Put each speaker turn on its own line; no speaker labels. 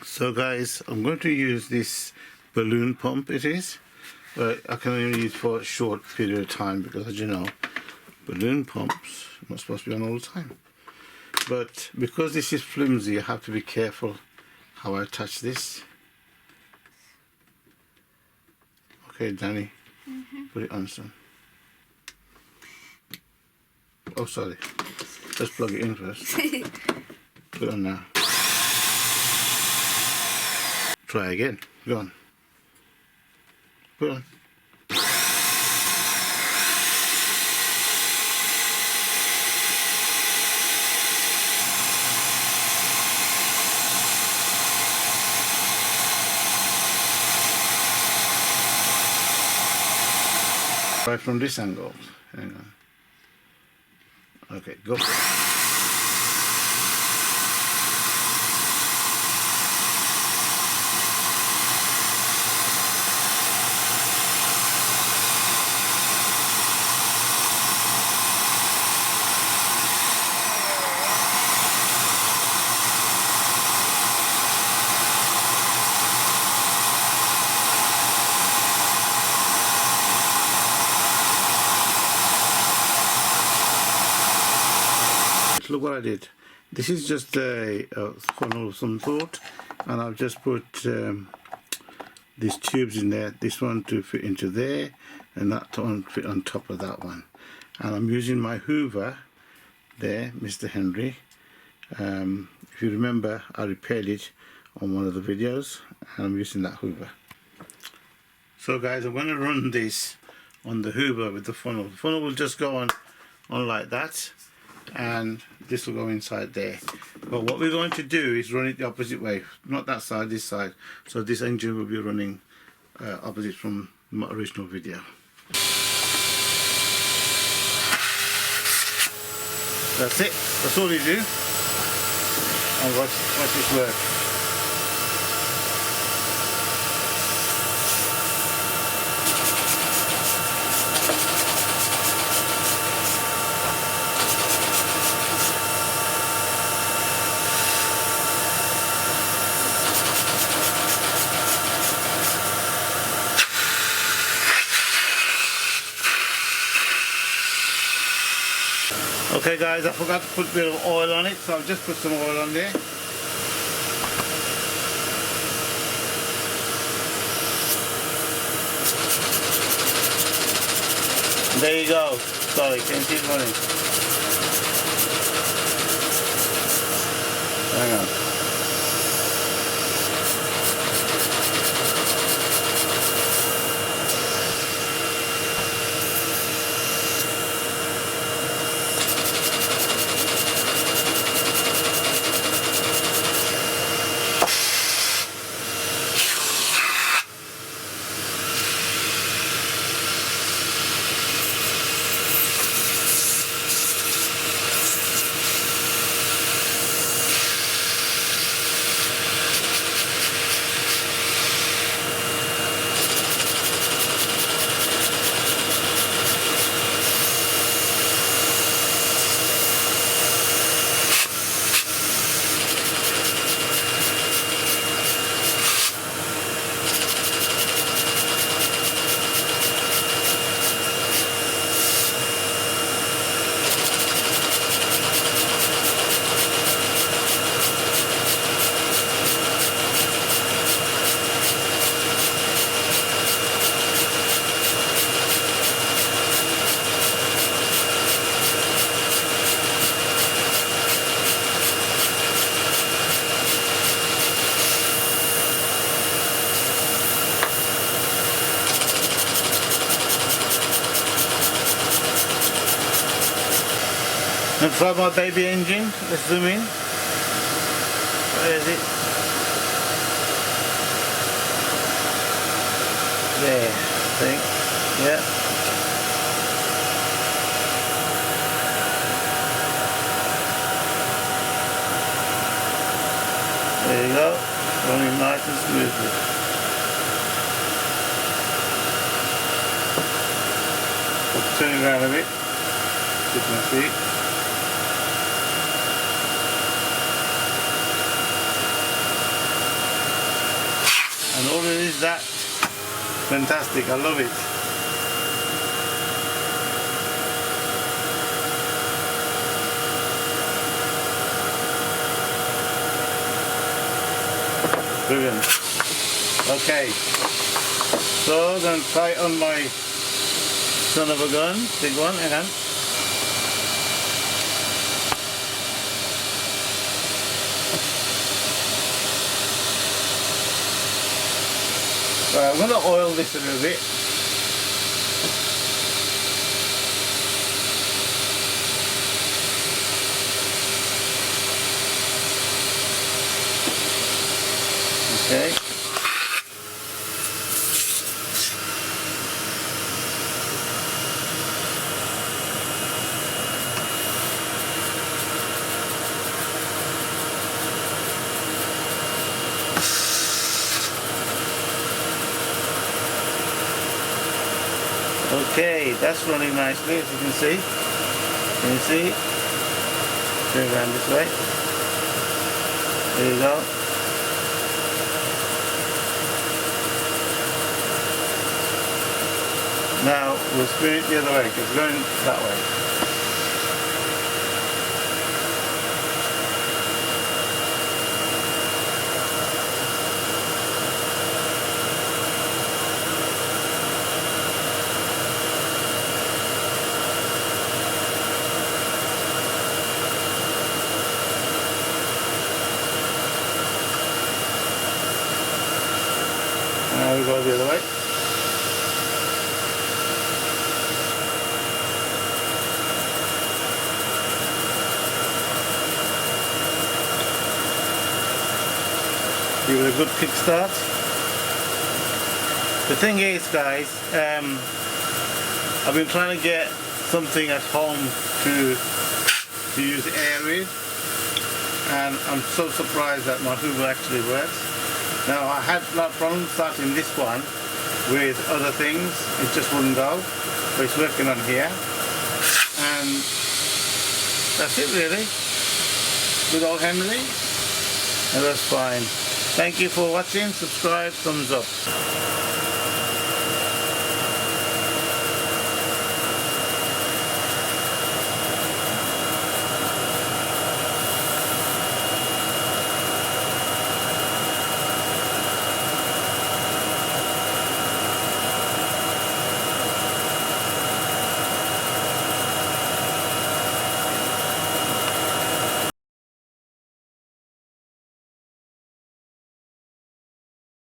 So guys, I'm going to use this balloon pump it is, but I can only use for a short period of time because, as you know, balloon pumps are not supposed to be on all the time. But because this is flimsy, I have to be careful how I attach this. Okay, Danny, put it on, son. Oh, sorry. Let's plug it in first. Put it on now. Try again. Go on. Put it on. Right from this angle. Hang on. Okay, go. Look what I did. This is just a funnel of some sort, and I've just put these tubes in there. This one to fit into there, and that one fit on top of that one. And I'm using my Hoover there, Mr. Henry. If you remember, I repaired it on one of the videos, and I'm using that Hoover. So guys, I'm going to run this on the Hoover with the funnel. The funnel will just go on like that, and this will go inside there. But what we're going to do is run it the opposite way, not that side, this side. So this engine will be running opposite from my original video. That's it. That's all you do. And watch this work. Okay guys, I forgot to put a bit of oil on it, so I'll just put some oil on there. There you go. Sorry, can you keep running? Hang on. Let's try my baby engine. Let's zoom in. Where is it? There, I think. Yeah. There you go. Running nice and smoothly. I'll turn it around a bit. Get my feet. that fantastic. I love it. Brilliant. Okay, so then try it on my son of a gun, big one, hang on. Right, I'm going to oil this a little bit. Okay. Okay, that's running nicely, as you can see. Can you see? Turn around this way. There you go. Now we'll spin it the other way, because it's going that way. Now we go the other way. Give it a good kickstart. The thing is, guys, I've been trying to get something at home to use air with, and I'm so surprised that my Hoover actually works. Now, I had a lot of problems starting this one with other things. It just wouldn't go, but it's working on here, and that's it really. Good old Henry, and that's fine. Thank you for watching. Subscribe, thumbs up.